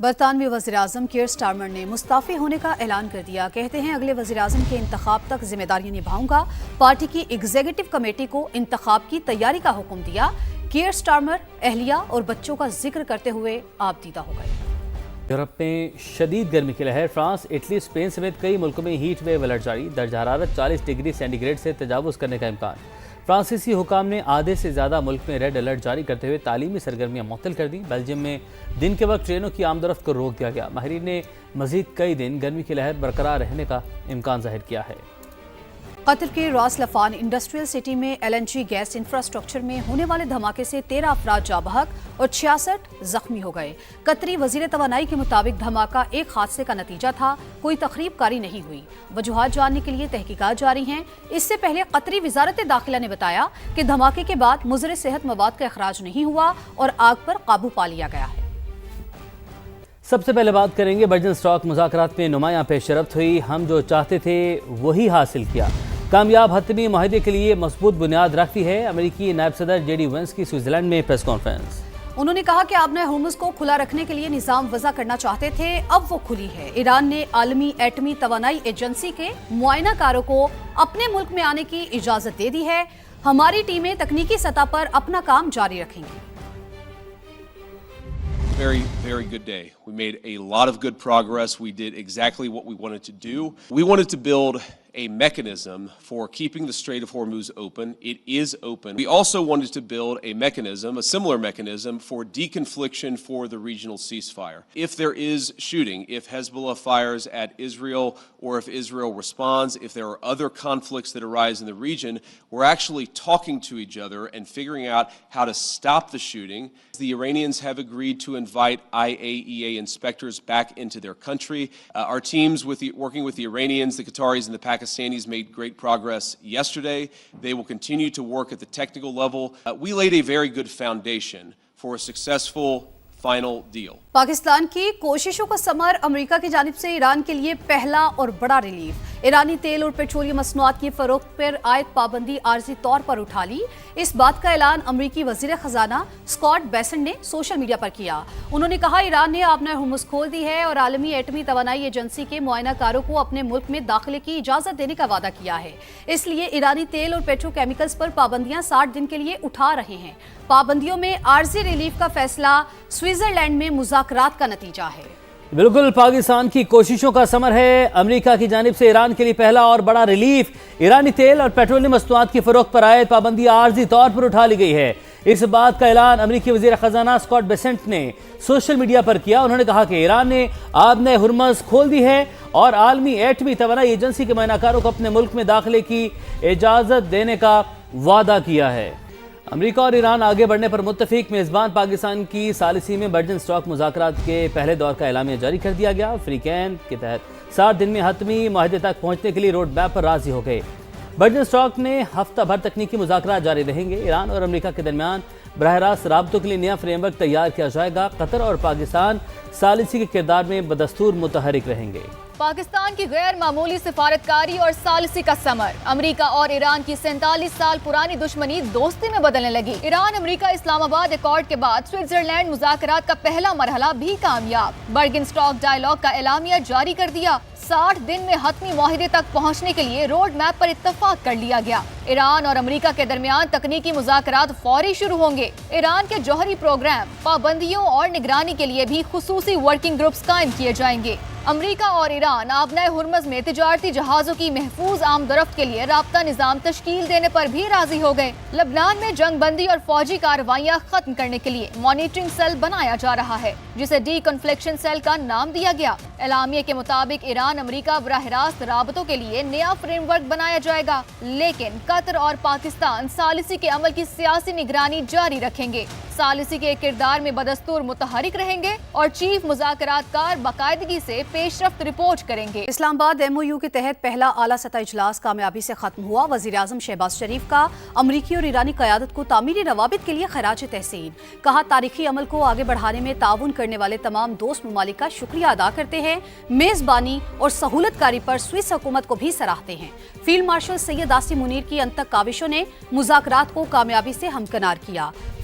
برطانوی وزیراعظم care Starmer نے مستعفی ہونے کا اعلان کر دیا۔ کہتے ہیں اگلے وزیراعظم کے انتخاب تک ذمہ داریاں نبھاؤں گا۔ پارٹی کی ایگزیکٹو کمیٹی کو انتخاب کی تیاری کا حکم دیا۔ کیئر سٹارمر اہلیہ اور بچوں کا ذکر کرتے ہوئے آپ دیدہ ہو گئے۔ یورپ میں شدید گرمی کی لہر، فرانس، اٹلی، اسپین سمیت کئی ملکوں میں ہیٹ ویو الرٹ جاری، درجہ حرارت 40 ڈگری سینٹی گریڈ سے تجاوز کرنے کا امکان۔ فرانسیسی حکام نے آدھے سے زیادہ ملک میں ریڈ الرٹ جاری کرتے ہوئے تعلیمی سرگرمیاں معطل کر دیں۔ بیلجیم میں دن کے وقت ٹرینوں کی آمد و رفت کو روک دیا گیا۔ ماہرین نے مزید کئی دن گرمی کی لہر برقرار رہنے کا امکان ظاہر کیا ہے۔ قطر کے راس لفان انڈسٹریل سٹی میں LNG گیس انفراسٹرکچر میں ہونے والے دھماکے سے 13 افراد جاں بحق اور 66 زخمی ہو گئے۔ قطری وزیر توانائی کے مطابق دھماکہ ایک حادثے کا نتیجہ تھا، کوئی تخریب کاری نہیں ہوئی۔ وجوہات جاننے کے لیے تحقیقات جاری ہیں۔ اس سے پہلے قطری وزارت داخلہ نے بتایا کہ دھماکے کے بعد مضر صحت مواد کا اخراج نہیں ہوا اور آگ پر قابو پا لیا گیا ہے۔ سب سے پہلے بات کریں گے برجن اسٹاک مذاکرات میں نمایاں پیش رفت ہوئی۔ ہم جو چاہتے تھے وہی حاصل کیا۔ کامیاب حتمی معاہدے کے لیے مضبوط بنیاد رکھتی ہے۔ امریکی نائب صدر JD وینس کی سوئٹزرلینڈ میں پریس کانفرنس۔ انہوں نے کہا کہ آبنۂ ہرمز کو کھلا رکھنے کے لیے نظام وضع کرنا چاہتے تھے، اب وہ کھلی ہے۔ ایران نے عالمی ایٹمی توانائی ایجنسی کے معائنہ کاروں کو اپنے ملک میں آنے کی اجازت دے دی ہے۔ ہماری ٹیمیں تکنیکی سطح پر اپنا کام جاری رکھیں گی۔ Very good day. We made a lot of good progress. We did exactly what we wanted to do. We wanted to build a mechanism for keeping the Strait of Hormuz open. It is open. We also wanted to build a mechanism, a similar mechanism, for deconfliction for the regional ceasefire. If there is shooting, if Hezbollah fires at Israel, or if Israel responds, if there are other conflicts that arise in the region, we're actually talking to each other and figuring out how to stop the shooting. The Iranians have agreed to invite IAEA inspectors back into their country. Our teams working with the Iranians, the Qataris, and the Pakistanis made great progress yesterday. They will continue to work at the technical level. We laid a very good foundation for a successful final deal. Pakistan کی کوششوں کا ثمر، امریکہ کی جانب سے ایران کے لیے پہلا اور بڑا ریلیف۔ ایرانی تیل اور پیٹرولیم مصنوعات کی فروخت پر عائد پابندی عارضی طور پر اٹھا لی۔ اس بات کا اعلان امریکی وزیر خزانہ اسکاٹ بیسنٹ نے سوشل میڈیا پر کیا۔ انہوں نے کہا ایران نے آبنۂ ہرمز کھول دی ہے اور عالمی ایٹمی توانائی ایجنسی کے معائنہ کاروں کو اپنے ملک میں داخلے کی اجازت دینے کا وعدہ کیا ہے۔ اس لیے ایرانی تیل اور پیٹرو کیمیکلز پر پابندیاں 60 دن کے لیے اٹھا رہے ہیں۔ پابندیوں میں عارضی ریلیف کا فیصلہ سوئٹزرلینڈ میں مذاکرات کا نتیجہ ہے۔ بالکل پاکستان کی کوششوں کا ثمر ہے۔ امریکہ کی جانب سے ایران کے لیے پہلا اور بڑا ریلیف۔ ایرانی تیل اور پیٹرولیم مصنوعات کی فروخت پر عائد پابندی عارضی طور پر اٹھا لی گئی ہے۔ اس بات کا اعلان امریکی وزیر خزانہ اسکاٹ بیسنٹ نے سوشل میڈیا پر کیا۔ انہوں نے کہا کہ ایران نے آبنۂ ہرمز کھول دی ہے اور عالمی ایٹمی توانائی ایجنسی کے معائنہ کاروں کو اپنے ملک میں داخلے کی اجازت دینے کا وعدہ کیا ہے۔ امریکہ اور ایران آگے بڑھنے پر متفق۔ میزبان پاکستان کی ثالثی میں برجن اسٹاک مذاکرات کے پہلے دور کا اعلامیہ جاری کر دیا گیا۔ فری کیمپ کے تحت 60 دن میں حتمی معاہدے تک پہنچنے کے لیے روڈ میپ پر راضی ہو گئے۔ برجن اسٹاک نے ہفتہ بھر تکنیکی مذاکرات جاری رہیں گے۔ ایران اور امریکہ کے درمیان براہ راست رابطوں کے لیے نیا فریم ورک تیار کیا جائے گا۔ قطر اور پاکستان ثالثی کے کردار میں بدستور متحرک رہیں گے۔ پاکستان کی غیر معمولی سفارتکاری اور ثالثی کا ثمر، امریکہ اور ایران کی 47 سال پرانی دشمنی دوستی میں بدلنے لگی۔ ایران امریکہ اسلام آباد ایکارڈ کے بعد سوئٹزرلینڈ مذاکرات کا پہلا مرحلہ بھی کامیاب۔ برگن اسٹاک ڈائیلاگ کا اعلامیہ جاری کر دیا۔ 60 دن میں حتمی معاہدے تک پہنچنے کے لیے روڈ میپ پر اتفاق کر لیا گیا۔ ایران اور امریکہ کے درمیان تکنیکی مذاکرات فوری شروع ہوں گے۔ ایران کے جوہری پروگرام، پابندیوں اور نگرانی کے لیے بھی خصوصی ورکنگ گروپس قائم کیے جائیں گے۔ امریکہ اور ایران آبنۂ ہرمز میں تجارتی جہازوں کی محفوظ آمد و رفت کے لیے رابطہ نظام تشکیل دینے پر بھی راضی ہو گئے۔ لبنان میں جنگ بندی اور فوجی کارروائیاں ختم کرنے کے لیے مانیٹرنگ سیل بنایا جا رہا ہے، جسے ڈی کنفلیکشن سیل کا نام دیا گیا۔ اعلامیے کے مطابق ایران امریکہ براہ راست رابطوں کے لیے نیا فریم ورک بنایا جائے گا، لیکن قطر اور پاکستان ثالثی کے عمل کی سیاسی نگرانی جاری رکھیں گے، ثالثی کے کردار میں بدستور متحرک رہیں گے اور چیف مذاکرات کار باقاعدگی سے پیش رفت رپورٹ کریں گے۔ اسلام آباد MOU کے تحت پہلا اعلیٰ سطح اجلاس کامیابی سے ختم ہوا۔ وزیر اعظم شہباز شریف کا امریکی اور ایرانی قیادت کو تعمیری روابط کے لیے خراج تحسین۔ کہا تاریخی عمل کو آگے بڑھانے میں تعاون کرنے والے تمام دوست ممالک کا شکریہ ادا کرتے ہیں۔ میزبانی اور سہولت کاری پر سوئس حکومت کو بھی سراہتے ہیں۔ فیلڈ مارشل سید آصم منیر کی انتک کاوشوں نے مذاکرات کو کامیابی سے ہمکنار کیا۔